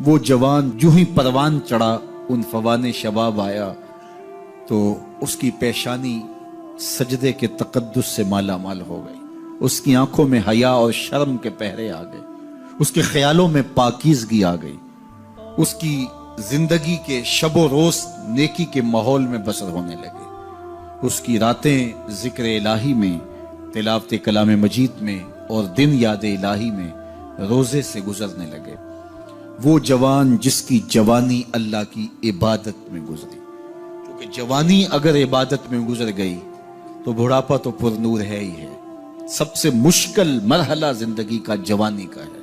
وہ جوان جو ہی پروان چڑھا ان فوان شباب آیا تو اس کی پیشانی سجدے کے تقدس سے مالا مال ہو گئی، اس کی آنکھوں میں حیا اور شرم کے پہرے آ گئے، اس کے خیالوں میں پاکیزگی آ گئی، اس کی زندگی کے شب و روز نیکی کے ماحول میں بسر ہونے لگے، اس کی راتیں ذکر الہی میں، تلاوت کلام مجید میں اور دن یاد الہی میں روزے سے گزرنے لگے۔ وہ جوان جس کی جوانی اللہ کی عبادت میں گزری، کیونکہ جوانی اگر عبادت میں گزر گئی تو بڑھاپا تو پر نور ہے ہی ہے۔ سب سے مشکل مرحلہ زندگی کا جوانی کا ہے۔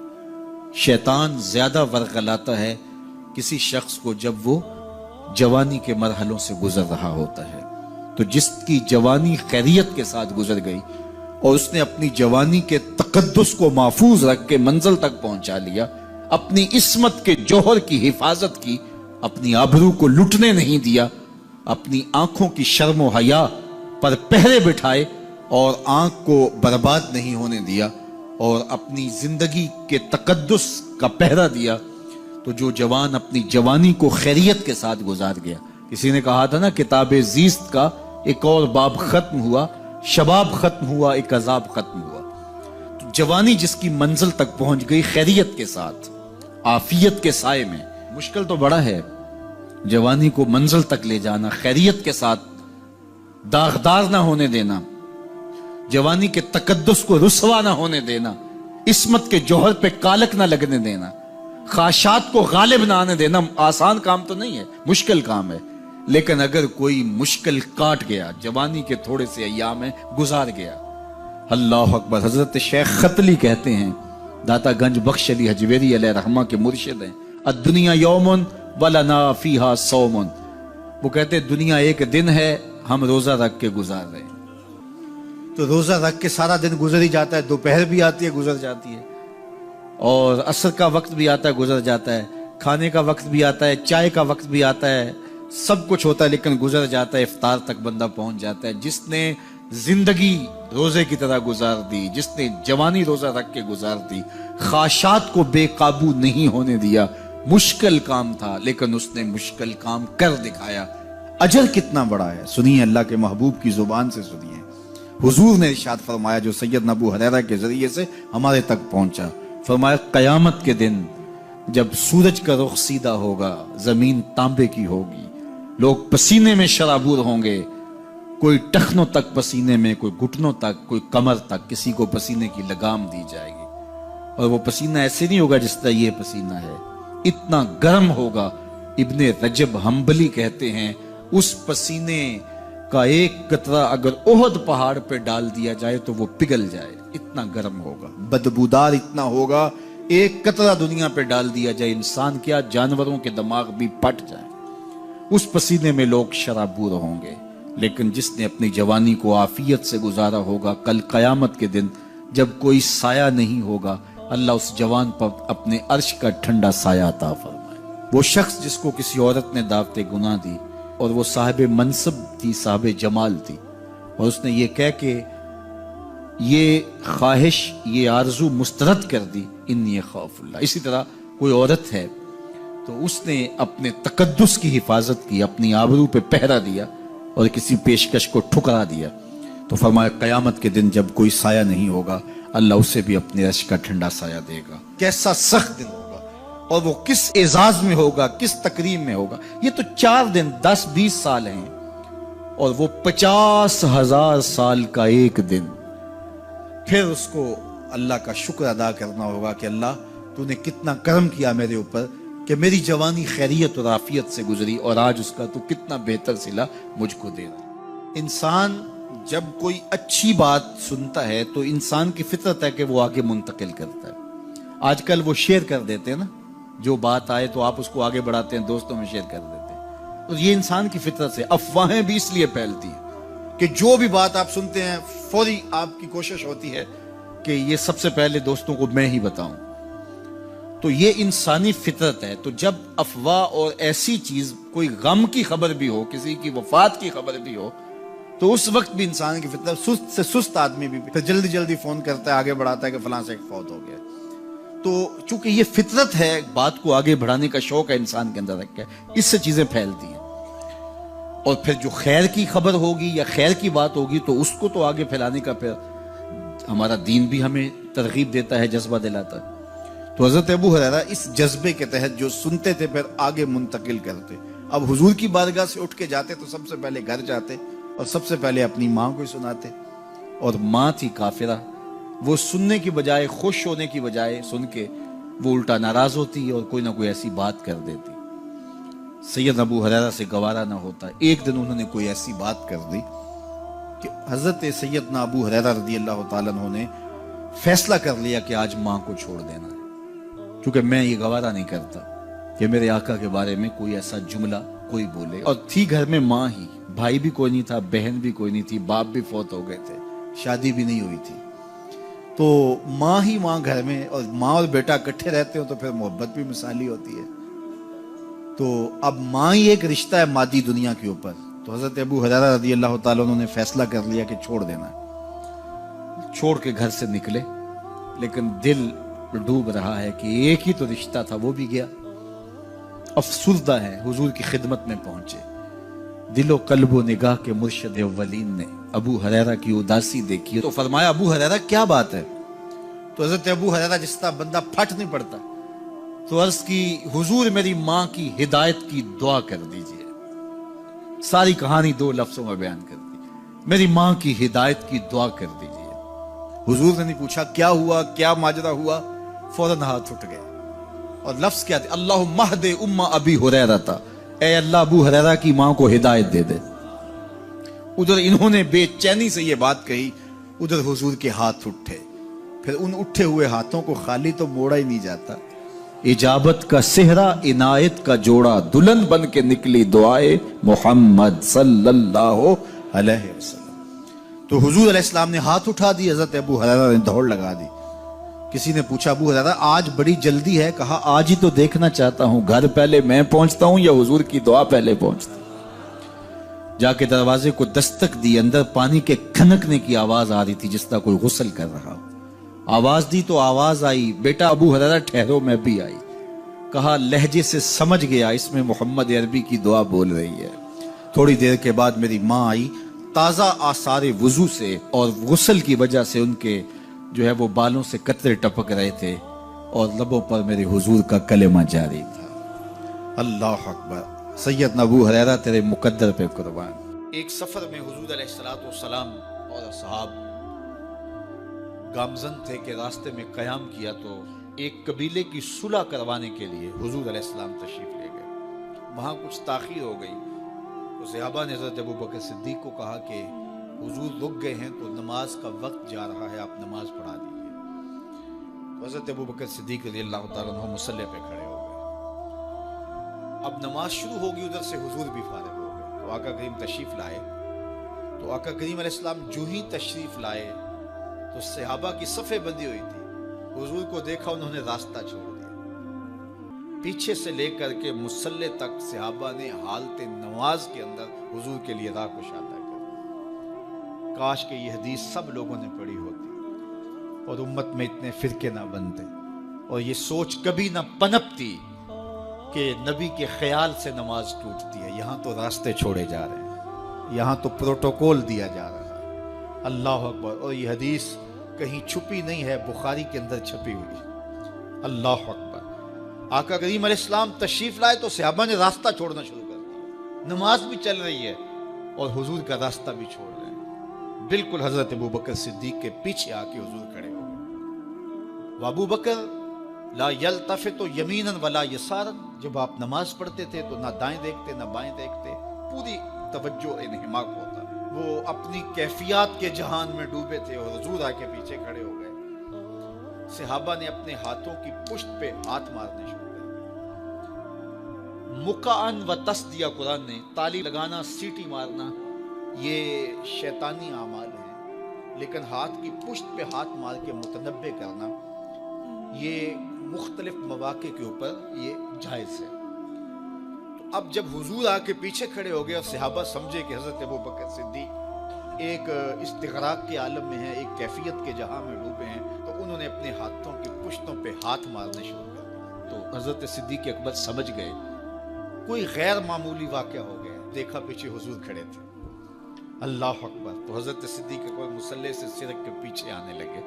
شیطان زیادہ ورغلاتا ہے کسی شخص کو جب وہ جوانی کے مرحلوں سے گزر رہا ہوتا ہے۔ تو جس کی جوانی خیریت کے ساتھ گزر گئی اور اس نے اپنی جوانی کے تقدس کو محفوظ رکھ کے منزل تک پہنچا لیا، اپنی عصمت کے جوہر کی حفاظت کی، اپنی آبرو کو لٹنے نہیں دیا، اپنی آنکھوں کی شرم و حیا پر پہرے بٹھائے اور آنکھ کو برباد نہیں ہونے دیا اور اپنی زندگی کے تقدس کا پہرا دیا، تو جو جوان اپنی جوانی کو خیریت کے ساتھ گزار گیا۔ کسی نے کہا تھا نا، کتاب زیست کا ایک اور باب ختم ہوا، شباب ختم ہوا، ایک عذاب ختم ہوا۔ تو جوانی جس کی منزل تک پہنچ گئی خیریت کے ساتھ، عافیت کے سائے میں۔ مشکل تو بڑا ہے جوانی کو منزل تک لے جانا، خیریت کے ساتھ، داغدار نہ ہونے دینا، جوانی کے تقدس کو رسوا نہ ہونے دینا، عصمت کے جوہر پہ کالک نہ لگنے دینا، خواہشات کو غالب نہ آنے دینا۔ آسان کام تو نہیں ہے، مشکل کام ہے، لیکن اگر کوئی مشکل کاٹ گیا، جوانی کے تھوڑے سے ایام میں گزار گیا، اللہ اکبر۔ حضرت شیخ خطلی کہتے ہیں، داتا گنج بخش علی حجویری علیہ رحمہ کے مرشد ہیں، الدنیا یوم ولنا فیہا صوم۔ وہ کہتے ہیں دنیا ایک دن ہے، ہم روزہ رکھ کے گزار رہے ہیں۔ تو روزہ رکھ کے سارا دن گزر ہی جاتا ہے، دوپہر بھی آتی ہے گزر جاتی ہے، اور عصر کا وقت بھی آتا ہے گزر جاتا ہے، کھانے کا وقت بھی آتا ہے، چائے کا وقت بھی آتا ہے، سب کچھ ہوتا ہے لیکن گزر جاتا ہے، افطار تک بندہ پہنچ جاتا ہے۔ جس نے زندگی روزے کی طرح گزار دی، جس نے جوانی روزہ رکھ کے گزار دی، خواہشات کو بے قابو نہیں ہونے دیا، مشکل کام تھا لیکن اس نے مشکل کام کر دکھایا۔ اجر کتنا بڑا ہے، سنیے اللہ کے محبوب کی زبان سے سنیے۔ حضور نے ارشاد فرمایا جو سیدنا ابو ہریرہ کے ذریعے سے ہمارے تک پہنچا، فرمایا قیامت کے دن جب سورج کا رخ سیدھا ہوگا، زمین تانبے کی ہوگی، لوگ پسینے میں شرابور ہوں گے، کوئی ٹخنوں تک پسینے میں، کوئی گھٹنوں تک، کوئی کمر تک، کسی کو پسینے کی لگام دی جائے گی، اور وہ پسینہ ایسے نہیں ہوگا جس طرح یہ پسینہ ہے، اتنا گرم ہوگا۔ ابن رجب حنبلی کہتے ہیں اس پسینے کا ایک قطرہ اگر احد پہاڑ پہ ڈال دیا جائے تو وہ پگھل جائے، اتنا گرم ہوگا، بدبودار اتنا ہوگا، ایک قطرہ دنیا پہ ڈال دیا جائے، انسان کیا جانوروں کے دماغ بھی پھٹ جائیں، اس پسینے میں لوگ شرابور ہوں گے۔ لیکن جس نے اپنی جوانی کو عافیت سے گزارا ہوگا، کل قیامت کے دن جب کوئی سایہ نہیں ہوگا، اللہ اس جوان پر اپنے عرش کا ٹھنڈا سایہ عطا فرمائے۔ وہ شخص جس کو کسی عورت نے دعوت گناہ دی اور وہ صاحب منصب تھی، صاحب جمال تھی، اور اس نے یہ کہہ کے یہ خواہش، یہ آرزو مسترد کر دی، انی خاف اللہ۔ اسی طرح کوئی عورت ہے تو اس نے اپنے تقدس کی حفاظت کی، اپنی آبرو پہ پہرا دیا اور کسی پیشکش کو ٹھکرا دیا، تو فرمایا قیامت کے دن جب کوئی سایہ نہیں ہوگا، اللہ اسے بھی اپنے عرش کا ٹھنڈا سایہ دے گا۔ کیسا سخت دن ہوگا، اور وہ کس اعزاز میں ہوگا، کس تکریم میں ہوگا۔ یہ تو 4 دن 10-20 سال ہیں، اور وہ 50,000 سال کا ایک دن۔ پھر اس کو اللہ کا شکر ادا کرنا ہوگا کہ اللہ تو نے کتنا کرم کیا میرے اوپر کہ میری جوانی خیریت اور عافیت سے گزری، اور آج اس کا تو کتنا بہتر صلہ مجھ کو دے رہا۔ انسان جب کوئی اچھی بات سنتا ہے تو انسان کی فطرت ہے کہ وہ آگے منتقل کرتا ہے۔ آج کل وہ شیئر کر دیتے ہیں نا، جو بات آئے تو آپ اس کو آگے بڑھاتے ہیں، دوستوں میں شیئر کر دیتے ہیں۔ تو یہ انسان کی فطرت سے افواہیں بھی اس لیے پھیلتی ہیں کہ جو بھی بات آپ سنتے ہیں فوری آپ کی کوشش ہوتی ہے کہ یہ سب سے پہلے دوستوں کو میں ہی بتاؤں۔ تو یہ انسانی فطرت ہے۔ تو جب افواہ اور ایسی چیز، کوئی غم کی خبر بھی ہو، کسی کی وفات کی خبر بھی ہو، تو اس وقت بھی انسان کی فطرت، سست سے سست آدمی بھی پھر جلدی جلدی فون کرتا ہے، آگے بڑھاتا ہے کہ فلاں سے ایک فوت ہو گیا۔ تو تو چونکہ یہ فطرت ہے، بات کو آگے بڑھانے کا شوق ہے انسان کے اندر رکھا ہے، اس سے چیزیں پھیلتی ہیں، اور پھر جو خیر کی خبر ہوگی یا خیر کی بات ہوگی تو اس کو تو آگے پھیلانے کا پھر ہمارا دین بھی ہمیں ترغیب دیتا ہے، جذبہ دلاتا ہے۔ تو حضرت ابو ہریرہ اس جذبے کے تحت جو سنتے تھے پھر آگے منتقل کرتے۔ اب حضور کی بارگاہ سے اٹھ کے جاتے تو سب سے پہلے گھر جاتے اور سب سے پہلے اپنی ماں کو سناتے، اور ماں تھی کافرہ، وہ سننے کی بجائے، خوش ہونے کی بجائے سن کے وہ الٹا ناراض ہوتی اور کوئی نہ کوئی ایسی بات کر دیتی۔ سید ابو ہریرہ سے گوارا نہ ہوتا، ایک دن انہوں نے کوئی ایسی بات کر دی کہ حضرت سیدنا ابو ہریرہ رضی اللہ تعالیٰ عنہ نے فیصلہ کر لیا کہ آج ماں کو چھوڑ دینا ہے، کیونکہ میں یہ گوارا نہیں کرتا کہ میرے آقا کے بارے میں کوئی ایسا جملہ کوئی بولے۔ اور تھی گھر میں ماں ہی، بھائی بھی کوئی نہیں تھا، بہن بھی کوئی نہیں تھی، باپ بھی فوت ہو گئے تھے، شادی بھی نہیں ہوئی تھی، تو ماں ہی ماں گھر میں، اور ماں اور بیٹا اکٹھے رہتے ہو تو پھر محبت بھی مثالی ہوتی ہے۔ تو اب ماں ہی ایک رشتہ ہے مادی دنیا کے اوپر، تو حضرت ابو ہریرہ رضی اللہ تعالیٰ عنہ نے فیصلہ کر لیا کہ چھوڑ دینا ہے۔ چھوڑ کے گھر سے نکلے، لیکن دل ڈوب رہا ہے کہ ایک ہی تو رشتہ تھا، وہ بھی گیا۔ افسردہ ہے، حضور کی خدمت میں پہنچے، دل و قلب و نگاہ کے مرشد اولین نے ابو ہریرہ کی اداسی دیکھی تو فرمایا ابو ہریرہ کیا بات ہے؟ تو حضرت ابو ہریرہ جس طرح بندہ پھٹ نہیں پڑتا، تو عرض کی حضور میری ماں کی ہدایت کی دعا کر دیجئے۔ ساری کہانی 2 لفظوں میں بیان کر دی، میری ماں کی ہدایت کی دعا کر دیجئے۔ حضور نے نہیں پوچھا کیا ہوا، کیا ماجرا ہوا، فوراً ہاتھ اٹھ گئے، اور لفظ کیا تھے؟ اللہم اہد ام ابی ہریرہ تھا، اے اللہ ابو ہریرہ کی ماں کو ہدایت دے دے۔ ادھر انہوں نے بے چینی سے یہ بات کہی، ادھر حضور کے ہاتھ اٹھے، پھر ان اٹھے ہوئے ہاتھوں کو خالی تو موڑا ہی نہیں جاتا، اجابت کا صحرا عنایت کا جوڑا، دلہن بن کے نکلی دعائے محمد صلی اللہ علیہ وسلم۔ تو حضور علیہ السلام نے ہاتھ اٹھا دی، حضرت ابو ہریرہ نے دوڑ لگا دی۔ کسی نے پوچھا ابو ہریرہ آج بڑی جلدی ہے؟ کہا آج ہی تو دیکھنا چاہتا ہوں، گھر پہلے میں پہنچتا ہوں یا حضور کی دعا پہلے پہنچتا ہوں؟ جا کے دروازے کو دستک دی، اندر پانی کے کھنکنے کی آواز آ رہی تھی جس طرح کوئی غسل کر رہا ہو۔ آواز دی تو آواز آئی، بیٹا ابو ہریرہ ٹھہرو، میں بھی آئی۔ کہا لہجے سے سمجھ گیا اس میں محمد عربی کی دعا بول رہی ہے۔ تھوڑی دیر کے بعد میری ماں آئی، تازہ آثار وضو سے اور غسل کی وجہ سے ان کے جو ہے وہ بالوں سے قطرے ٹپک رہے تھے، اور لبوں پر میرے حضور کا کلمہ جاری تھا۔ اللہ اکبر، سیدنا ابو ہریرہ تیرے مقدر پہ قربان۔ ایک سفر میں حضور علیہ السلام اور اصحاب گامزن تھے کہ راستے میں قیام کیا، تو ایک قبیلے کی صلح کروانے کے لیے حضور علیہ السلام تشریف لے گئے۔ وہاں کچھ تاخیر ہو گئی تو صحابہ نے حضرت ابوبکر صدیق کو کہا کہ حضور رک گئے ہیں تو نماز کا وقت جا رہا ہے، آپ نماز پڑھا دیجیے۔ تو حضرت ابوبکر صدیق رضی اللہ تعالیٰ عنہ مصلی پہ کھڑے ہو گئے۔ اب نماز شروع ہوگی، ادھر سے حضور بھی فارغ ہو گئے، تو آقا کریم تشریف لائے۔ تو آقا کریم علیہ السلام جو ہی تشریف لائے تو صحابہ کی صفیں بندی ہوئی تھی، حضور کو دیکھا انہوں نے راستہ چھوڑ دیا۔ پیچھے سے لے کر کے مصلی تک صحابہ نے حالت نماز کے اندر حضور کے لیے راہ کشادہ کر۔ کاش کہ یہ حدیث سب لوگوں نے پڑھی ہوتی اور امت میں اتنے فرقے نہ بنتے، اور یہ سوچ کبھی نہ پنپتی کہ نبی کے خیال سے نماز ٹوٹتی ہے۔ یہاں تو راستے چھوڑے جا رہے ہیں، یہاں تو پروٹوکول دیا جا رہا ہے۔ اللہ اکبر، اور یہ حدیث کہیں چھپی نہیں ہے، بخاری کے اندر چھپی ہوئی۔ اللہ اکبر، آقا کریم علیہ السلام تشریف لائے تو صحابہ نے راستہ چھوڑنا شروع کر دیا، نماز بھی چل رہی ہے اور حضور کا راستہ بھی چھوڑ رہے ہیں۔ بالکل حضرت ابوبکر صدیق کے پیچھے آ کے حضور کھڑے ہو گئے۔ وابو بکر لا یلتفت یمینا ولا یسارا، جب آپ نماز پڑھتے تھے تو نہ دائیں دیکھتے نہ بائیں دیکھتے، پوری توجہ انہماک ہوتا۔ وہ اپنی کیفیات کے جہان میں ڈوبے تھے اور حضور آ کے پیچھے کھڑے ہو گئے۔ صحابہ نے اپنے ہاتھوں کی پشت پہ ہاتھ مارنے شروع کر دیے۔ مقعن و تصدیہ، قرآن نے تالی لگانا، سیٹی مارنا، یہ شیطانی اعمال ہیں، لیکن ہاتھ کی پشت پہ ہاتھ مار کے متنبع کرنا یہ مختلف مواقع کے اوپر یہ جائز ہے۔ تو اب جب حضور آ کے پیچھے کھڑے ہو گئے اور صحابہ سمجھے کہ حضرت ابوبکر صدیق ایک استغراق کے عالم میں ہیں، ایک کیفیت کے جہاں میں ڈوبے ہیں، تو انہوں نے اپنے ہاتھوں کی پشتوں پہ ہاتھ مارنے شروع کر دیے. تو حضرت صدیق اکبر سمجھ گئے کوئی غیر معمولی واقعہ ہو گیا. دیکھا پیچھے حضور کھڑے تھے. اللہ اکبر. تو حضرت صدیق اکبر مصلی سے سرک کے پیچھے آنے لگے.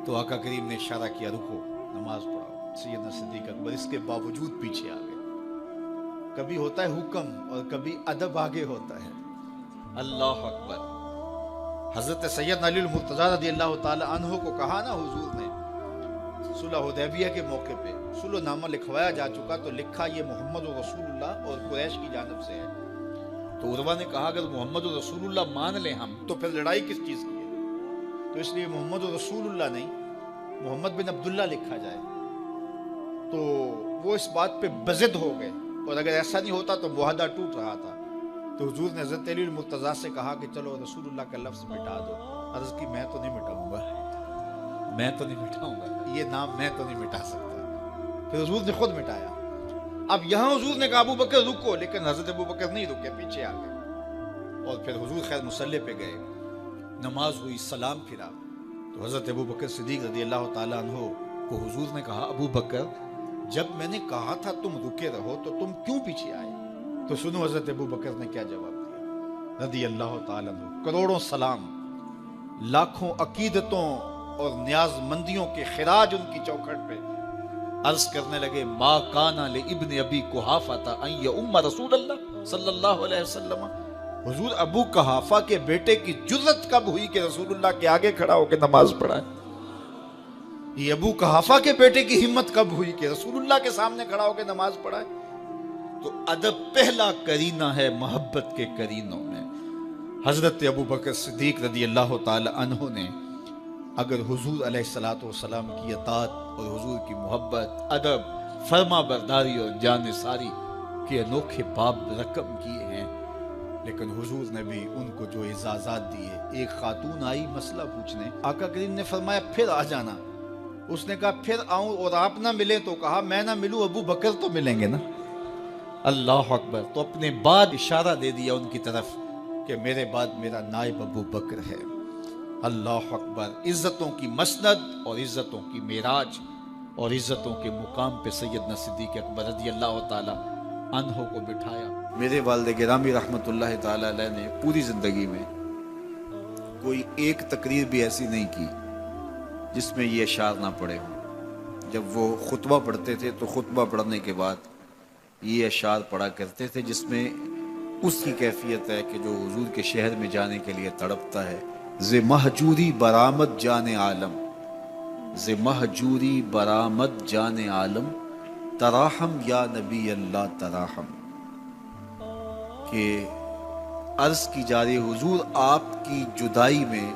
تو آقا کریم نے اشارہ کیا رکو نماز پڑھاؤ. سیدنا صدیق اکبر اس کے باوجود پیچھے آ گئے. کبھی ہوتا ہے حکم اور کبھی ادب آگے ہوتا ہے. اللہ اکبر. حضرت سیدنا علی المرتضیٰ رضی اللہ تعالی عنہ کو کہا نا حضور نے صلح حدیبیہ کے موقع پہ صلح نامہ لکھوایا جا چکا تو لکھا یہ محمد رسول اللہ اور قریش کی جانب سے ہے. تو عروہ نے کہا اگر محمد رسول اللہ مان لیں ہم تو پھر لڑائی کس چیز کی ہے. تو اس لیے محمد رسول اللہ نہیں محمد بن عبداللہ لکھا جائے. تو وہ اس بات پہ بضد ہو گئے اور اگر ایسا نہیں ہوتا تو معاہدہ ٹوٹ رہا تھا. تو حضور نے حضرت علی المرتضیٰ سے کہا کہ چلو رسول اللہ کا لفظ مٹا دو. عرض کی میں تو نہیں مٹاؤں گا یہ نام میں تو نہیں مٹا سکتا. پھر حضور نے خود مٹایا. اب یہاں حضور نے کہا ابو بکر رکو لیکن حضرت ابو بکر نہیں رکے پیچھے آ گئے. اور پھر حضور خیر مصلی پہ گئے. نماز ہوئی سلام پھرا. تو حضرت ابو بکر صدیق رضی اللہ تعالیٰ عنہ کو حضور نے کہا ابو بکر جب میں نے کہا تھا تم رکے رہو تو تم کیوں پیچھے آئے. تو سنو حضرت ابو بکر نے کیا جواب دیا رضی اللہ تعالیٰ عنہ. کروڑوں سلام لاکھوں عقیدتوں اور نیاز مندیوں کے خراج ان کی چوکھٹ پہ عرض کرنے لگے ما کان لابن ابی قحافہ ان یؤم رسول اللہ صلی اللہ علیہ وسلم. حضور ابو قحافہ کے بیٹے کی جرت کب ہوئی کہ رسول اللہ کے آگے کھڑا ہو کے نماز پڑھائے. یہ ابو قحافہ کے بیٹے کی ہمت کب ہوئی کہ رسول اللہ کے سامنے کھڑا ہو کے نماز پڑھائے. تو ادب پہلا کرینہ ہے محبت کے کرینوں میں. حضرت ابو بکر صدیق رضی اللہ تعالی عنہ نے اگر حضور علیہ الصلوۃ والسلام کی اطاعت اور حضور کی محبت ادب فرما برداری اور جان ساری کے انوکھے باب رقم کیے ہیں لیکن حضور نے بھی ان کو جو اعزازات دیے. ایک خاتون آئی مسئلہ پوچھنے. آقا کریم نے فرمایا پھر آ جانا. اس نے کہا پھر آؤں اور آپ نہ ملیں تو کہا میں نہ ملوں ابو بکر تو ملیں گے نا. اللہ اکبر. تو اپنے بعد اشارہ دے دیا ان کی طرف کہ میرے بعد میرا نائب ابو بکر ہے. اللہ اکبر. عزتوں کی مسند اور عزتوں کی معراج اور عزتوں کے مقام پہ سیدنا صدیق اکبر رضی اللہ تعالی عنہ کو بٹھایا. میرے والد گرامی رحمت اللہ تعالی علیہ نے پوری زندگی میں کوئی ایک تقریر بھی ایسی نہیں کی جس میں یہ اشعار نہ پڑے ہوں. جب وہ خطبہ پڑھتے تھے تو خطبہ پڑھنے کے بعد یہ اشعار پڑھا کرتے تھے جس میں اس کی کیفیت ہے کہ جو حضور کے شہر میں جانے کے لیے تڑپتا ہے. ز مہجوری برآمد جان عالم ز مہجوری برآمد جان عالم تراحم یا نبی اللہ تراحم. کہ عرض کی جا رہی حضور آپ کی جدائی میں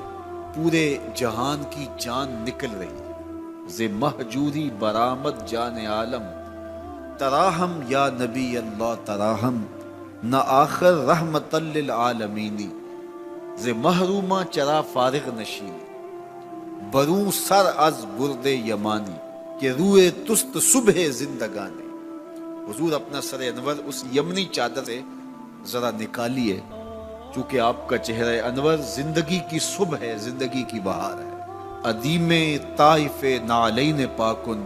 پورے جہان کی جان نکل رہی. ز مہجوری برآمد جان عالم تراحم یا نبی اللہ تراحم نہ آخر رحمت للعالمینی. ز محرومہ چرا فارغ نشین بروں سر از برد یمانی کہ روئے تست صبح زندگانی. حضور اپنا سر انور اس یمنی چادر سے ذرا نکالیے چونکہ آپ کا چہرہ انور زندگی کی صبح ہے زندگی کی بہار ہے. ادیم طائف نعلین پاکن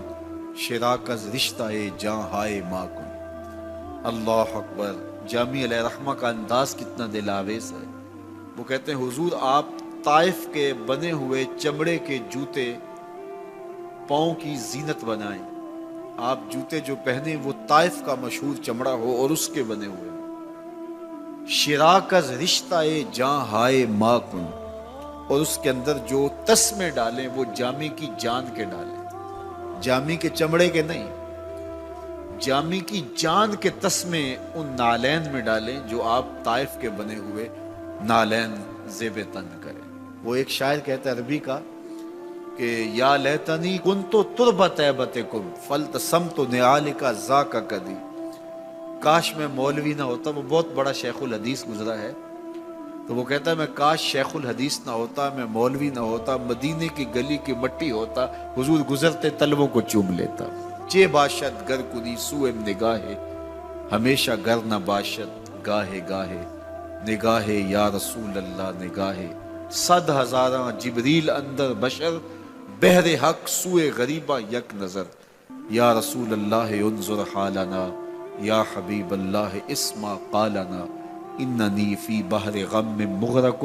شراکز رشتہ جاں ہائے ماکن. اللہ اکبر. جامی علیہ رحمہ کا انداز کتنا دل آویز ہے. وہ کہتے ہیں حضور آپ طائف کے بنے ہوئے چمڑے کے جوتے پاؤں کی زینت بنائیں. آپ جوتے جو پہنے وہ طائف کا مشہور چمڑا ہو اور اس کے بنے ہوئے. شراکز رشتہ جاں ہائے ماکن اور اس کے اندر جو تسمے ڈالیں وہ جامی کی جان کے ڈالیں. جامی کے چمڑے کے نہیں جامی کی جان کے تسمے ان نالین میں ڈالیں جو آپ طائف کے بنے ہوئے نالین زیب تن کریں. وہ ایک شاعر کہتا ہے عربی کا کہ یا لیتنی کنت تربت ایبتکم فلتسمت نعالک ذاک کدی. کاش میں مولوی نہ ہوتا. وہ بہت بڑا شیخ الحدیث گزرا ہے تو وہ کہتا ہے میں کاش شیخ الحدیث نہ ہوتا میں مولوی نہ ہوتا مدینے کی گلی کی مٹی ہوتا حضور گزرتے تلووں کو چوم لیتا. چے باشد گر کنی سوئم نگاہے ہمیشہ گر نہ باشد گاہے گاہے نگاہے یا رسول اللہ نگاہے. صد ہزاراں جبریل اندر بشر بہر حق سوئے غریبہ یک نظر، یا رسول اللہ انظر حالنا، یا حبیب اللہ اسما قالنا، اننی فی بحر غم مغرق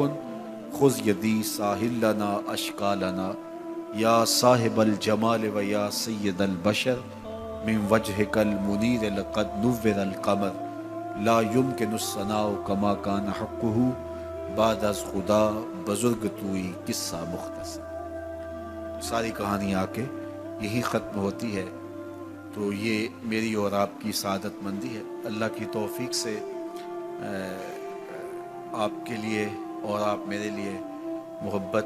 خذ یدی ساحل لنا اشکالنا، یا صاحب الجمال و یا سید البشر من وجهک المنیر لقد نور القمر، لا یمکن الثناء کما کان حقہ بعد از خدا بزرگ توئی قصہ مختصر۔ ساری کہانی آ کے یہی ختم ہوتی ہے۔ تو یہ میری اور آپ کی سعادت مندی ہے۔ اللہ کی توفیق سے آپ کے لیے اور آپ میرے لیے محبت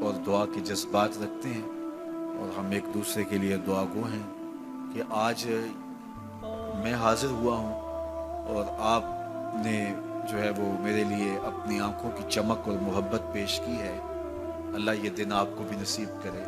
اور دعا کے جذبات رکھتے ہیں، اور ہم ایک دوسرے کے لیے دعا گو ہیں کہ آج میں حاضر ہوا ہوں اور آپ نے جو ہے وہ میرے لیے اپنی آنکھوں کی چمک اور محبت پیش کی ہے۔ اللہ یہ دن آپ کو بھی نصیب کرے۔